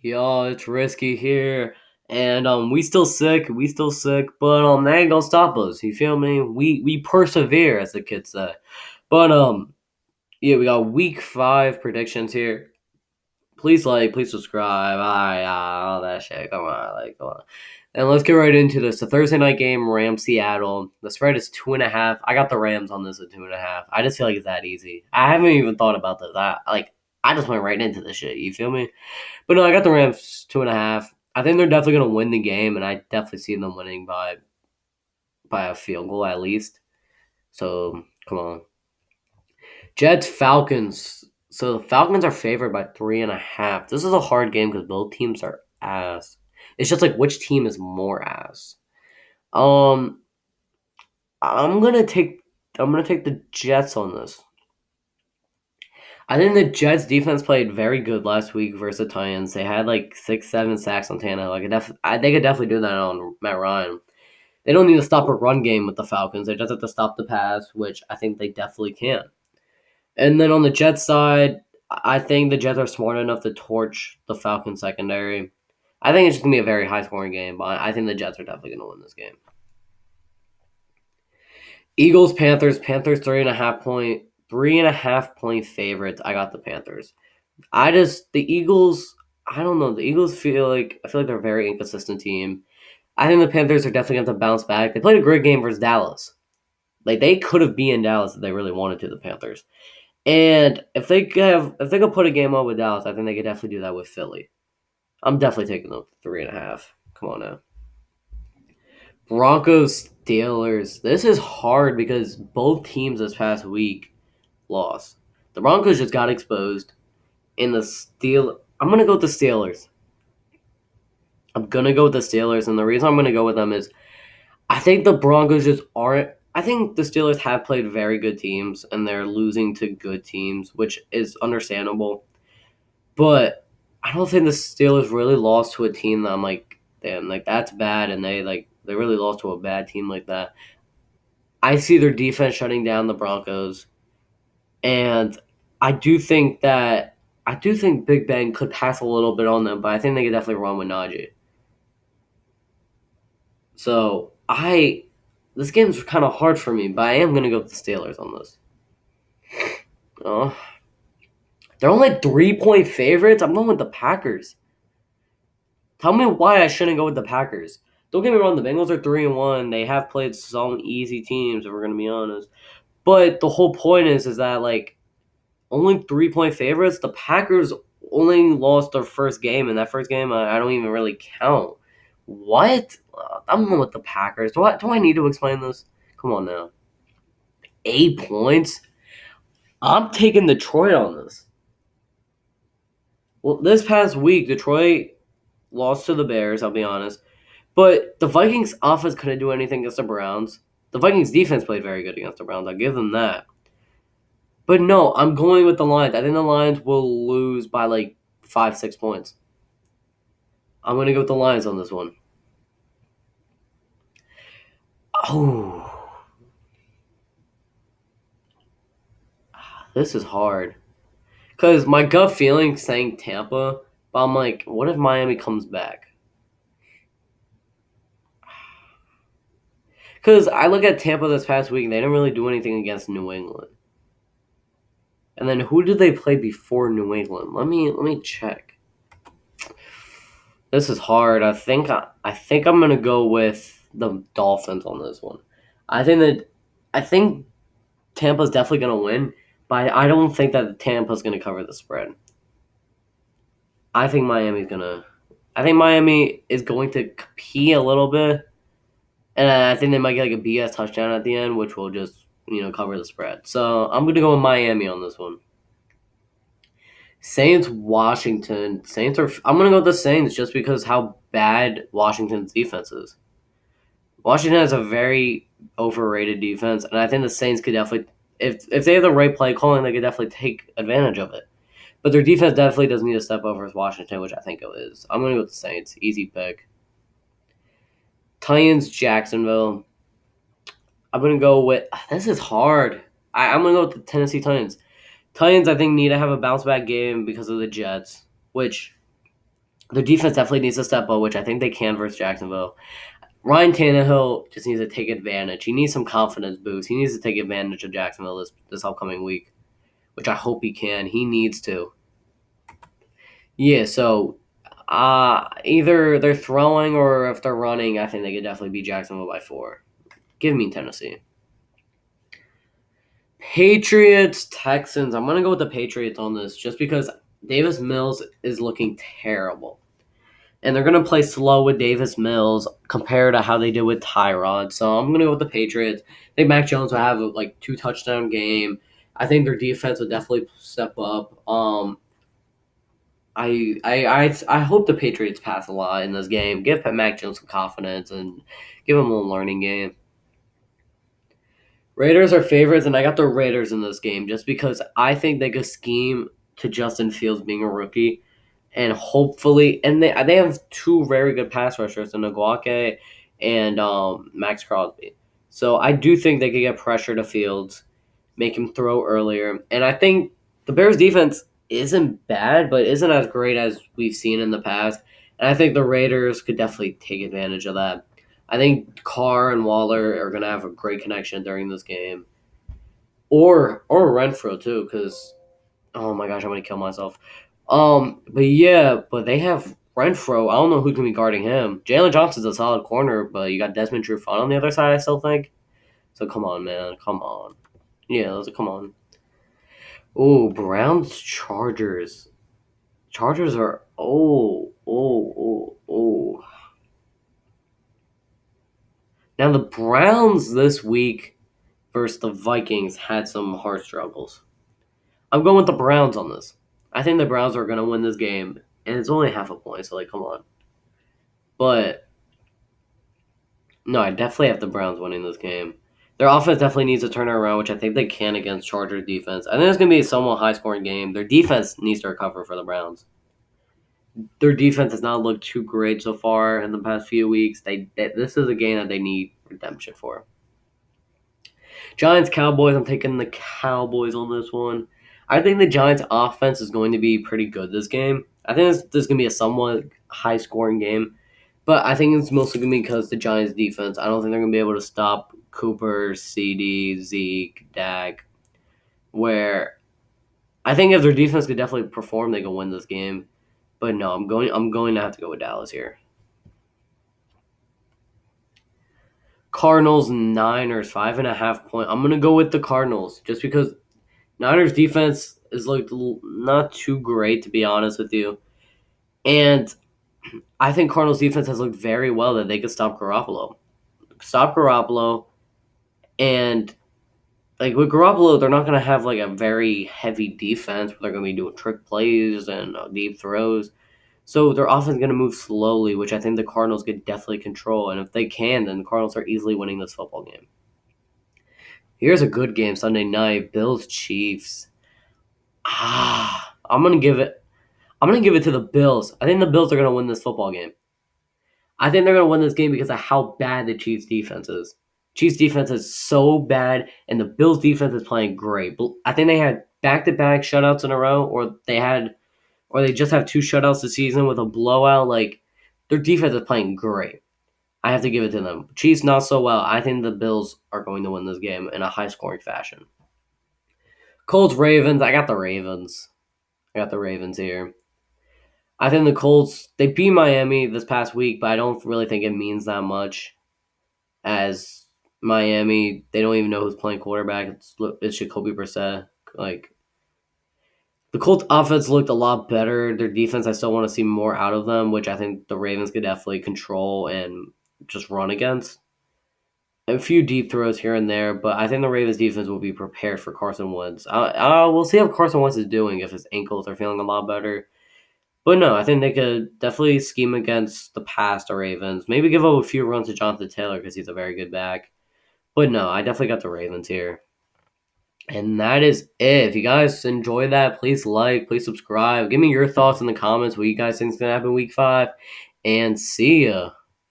Yo, it's Risky here. And we still sick, but that ain't gonna stop us. You feel me? We persevere, as the kids say. But yeah, we got week 5 predictions here. Please subscribe, all that shit. Come on. And let's get right into this. The Thursday night game, Rams Seattle. The spread is 2.5. I got the Rams on this at 2.5. I just feel like it's that easy. I haven't even thought about this. I just went right into this shit. You feel me? But no, I got the Rams 2.5. I think they're definitely gonna win the game, and I definitely see them winning by a field goal at least. So come on, Jets Falcons. So the Falcons are favored by 3.5. This is a hard game because both teams are ass. It's just like which team is more ass. Um, I'm gonna take I'm gonna take the Jets on this. I think the Jets defense played very good last week versus the Titans. They had like 6, 7 sacks on Tannehill. They could definitely do that on Matt Ryan. They don't need to stop a run game with the Falcons. They just have to stop the pass, which I think they definitely can. And then on the Jets side, I think the Jets are smart enough to torch the Falcons secondary. I think it's just gonna be a very high scoring game, but I think the Jets are definitely gonna win this game. Eagles Panthers. Panthers 3.5 point favorites. I got the Panthers. The Eagles. I don't know. The Eagles I feel like they're a very inconsistent team. I think the Panthers are definitely going to bounce back. They played a great game versus Dallas. Like they could have been in Dallas if they really wanted to. The Panthers, and if they could put a game up with Dallas, I think they could definitely do that with Philly. I'm definitely taking them 3.5. Come on now. Broncos Steelers. This is hard because both teams this past week lost. The Broncos just got exposed, and the Steel. I'm gonna go with the Steelers. And the reason I'm gonna go with them is I think the Broncos just aren't. I think the Steelers have played very good teams, and they're losing to good teams, which is understandable. But I don't think the Steelers really lost to a team that I'm like, damn, like that's bad, and they really lost to a bad team like that. I see their defense shutting down the Broncos, and I do think that I do think Big Ben could pass a little bit on them, but I think they could definitely run with Najee. So this game's kind of hard for me, but I am gonna go with the Steelers on this. Oh, they're only 3 point favorites. I'm going with the Packers. Tell me why I shouldn't go with the Packers. Don't get me wrong, the Bengals are 3-1. They have played some easy teams, if we're gonna be honest. But the whole point is that like only 3 point favorites. The Packers only lost their first game, and that first game I don't even really count. What? I'm going with the Packers. Do I need to explain this? Come on now. 8 points. I'm taking Detroit on this. Well, this past week, Detroit lost to the Bears, I'll be honest. But the Vikings offense couldn't do anything against the Browns. The Vikings defense played very good against the Browns. I'll give them that. But no, I'm going with the Lions. I think the Lions will lose by like 5, 6 points. I'm going to go with the Lions on this one. Oh, this is hard. Because my gut feeling saying Tampa, but I'm like, what if Miami comes back? Because I look at Tampa this past week, and they didn't really do anything against New England. And then who did they play before New England? Let me check. This is hard. I think I'm gonna go with the Dolphins on this one. I think Tampa's definitely gonna win, but I don't think that Tampa's gonna cover the spread. I think Miami's gonna. I think Miami is going to compete a little bit, and I think they might get like a BS touchdown at the end, which will just cover the spread. So I'm gonna go with Miami on this one. Saints Washington. Saints are. I'm gonna go with the Saints just because how bad Washington's defense is. Washington has a very overrated defense, and I think the Saints could definitely, if they have the right play calling, they could definitely take advantage of it. But their defense definitely doesn't need to step over as Washington, which I think it is. I'm gonna go with the Saints. Easy pick. Titans Jacksonville. I'm gonna go with. This is hard. I'm gonna go with the Tennessee Titans. Titans, I think, need to have a bounce back game because of the Jets, which Their defense definitely needs to step up, which I think they can versus Jacksonville. Ryan Tannehill just needs to take advantage. He needs some confidence boost. He needs to take advantage of Jacksonville this upcoming week, which I hope he can. He needs to. Yeah, so either they're throwing or if they're running, I think they could definitely beat Jacksonville by 4. Give me Tennessee. Patriots, Texans. I'm going to go with the Patriots on this just because Davis Mills is looking terrible. And they're going to play slow with Davis Mills compared to how they did with Tyrod. So I'm going to go with the Patriots. I think Mac Jones will have a 2 touchdown game. I think their defense will definitely step up. I hope the Patriots pass a lot in this game. Give Mac Jones some confidence and give him a learning game. Raiders are favorites, and I got the Raiders in this game just because I think they could scheme to Justin Fields being a rookie, and hopefully, and they have 2 very good pass rushers in Aguake and Max Crosby. So I do think they could get pressure to Fields, make him throw earlier, and I think the Bears defense isn't bad, but isn't as great as we've seen in the past, and I think the Raiders could definitely take advantage of that. I think Carr and Waller are gonna have a great connection during this game, or Renfro too, because oh my gosh, I'm gonna kill myself. But yeah, but they have Renfro. I don't know who's gonna be guarding him. Jalen Johnson's a solid corner, but you got Desmond Trufant on the other side. I still think. So come on, man, come on. Yeah, come on. Oh, Browns Chargers. Chargers are oh. Now the Browns this week versus the Vikings had some hard struggles. I'm going with the Browns on this. I think the Browns are going to win this game, and it's only half a point, so come on. But no, I definitely have the Browns winning this game. Their offense definitely needs to turn around, which I think they can against Chargers defense. I think it's going to be a somewhat high scoring game. Their defense needs to recover for the Browns. Their defense has not looked too great so far in the past few weeks. This is a game that they need redemption for. Giants Cowboys. I'm taking the Cowboys on this one. I think the Giants offense is going to be pretty good this game. I think this is going to be a somewhat high scoring game, but I think it's mostly going to be because the Giants defense. I don't think they're going to be able to stop Cooper, CD, Zeke, Dak. Where I think if their defense could definitely perform, they can win this game. But no, I'm going to have to go with Dallas here. Cardinals Niners 5.5 point. I'm gonna go with the Cardinals just because Niners defense is looked not too great, to be honest with you. And I think Cardinals defense has looked very well that they could stop Garoppolo. Stop Garoppolo, and with Garoppolo, they're not going to have a very heavy defense where they're going to be doing trick plays and deep throws. So their offense is going to move slowly, which I think the Cardinals could definitely control. And if they can, then the Cardinals are easily winning this football game. Here's a good game Sunday night: Bills Chiefs. I'm gonna give it. I'm gonna give it to the Bills. I think the Bills are gonna win this football game. I think they're gonna win this game because of how bad the Chiefs defense is. Chiefs defense is so bad, and the Bills defense is playing great. I think they had back-to-back shutouts in a row, or they just have 2 shutouts this season with a blowout. Their defense is playing great. I have to give it to them. Chiefs not so well. I think the Bills are going to win this game in a high-scoring fashion. Colts Ravens. I got the Ravens. I got the Ravens here. I think the Colts, they beat Miami this past week, but I don't really think it means that much as Miami, they don't even know who's playing quarterback. It's Jacoby Brissett. The Colts offense looked a lot better. Their defense, I still want to see more out of them, which I think the Ravens could definitely control and just run against. A few deep throws here and there, but I think the Ravens defense will be prepared for Carson Wentz. We'll see how Carson Wentz is doing if his ankles are feeling a lot better. But no, I think they could definitely scheme against the past Ravens. Maybe give up a few runs to Jonathan Taylor because he's a very good back. But no, I definitely got the Ravens here. And that is it. If you guys enjoyed that, please please subscribe. Give me your thoughts in the comments. What you guys think is going to happen week 5. And see ya.